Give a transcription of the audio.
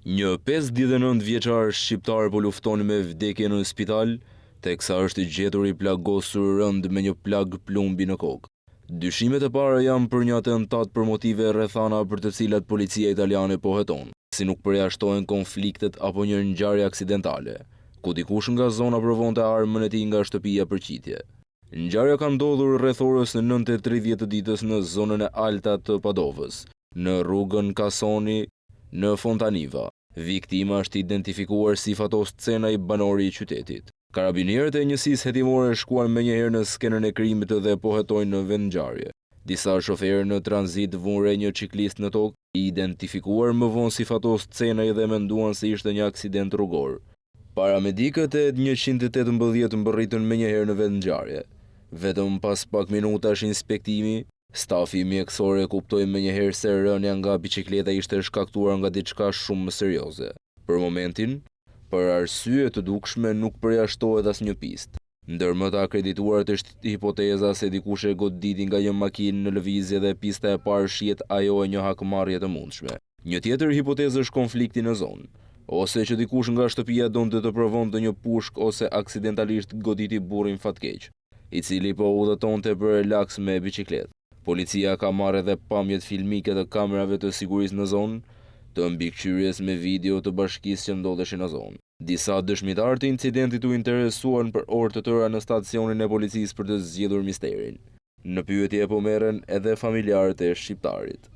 Një 59 vjeçar shqiptar po lufton me vdekje në spital, teksa është i gjetur i plagosur rënd me një plag plumbi në kokë. Dyshimet e para janë për një atentat për motive rrethana për të cilat policia italiane po heton, si nuk përjashtohen konfliktet apo një ngjarje aksidentale, ku dikush nga zona provonte armën e tij nga shtëpia për qitje. Ngjarja ka ndodhur rreth orës 9:30 të ditës në zonën e Alta të Padovës, në rrugën Casoni në Fontaniva. Viktima është identifikuar si Fatos Cenaj, banori i qytetit. Karabinierët e njësisë hetimore shkuan menjëherë në skenën e krimit dhe po hetojnë në vend ngjarje. Disa shoferë në tranzit vunre një ciklist në tokë, i identifikuar më vonë si Fatos Cenaj dhe menduan se ishte një aksident rrugor. Paramedikët e 118 mbërritën menjëherë në vend ngjarje. Vetëm pas pak minutash inspektimi, stafi mjekësor e kuptoi menjëherë se rënja nga bicikleta ishte shkaktuar nga diçka shumë më serioze. Për momentin, për arsye të dukshme nuk përjashtohet asnjë pistë. Ndër më të akredituarat është hipoteza se dikush e goditi nga një makinë në lëvizje dhe pista e parë shihet ajo e një hakmarrje të mundshme. Një tjetër hipotezë është konflikti në zonë, ose që dikush nga shtëpia donte të provonte një pushk ose aksidentalisht goditi burrin fatkeq, i cili po udhëtonte për relaks me bicikletë. Policia ka marrë edhe pamjet filmike të kamerave të sigurisë në zonë, të mbikëqyrjes me video të bashkisë që ndodheshin në zonë. Disa dëshmitarë të incidentit u interesuan për orë të tëra në stacionin e policisë për të zgjidhur misterin. Në pyetje po merren edhe familjarët e shqiptarit.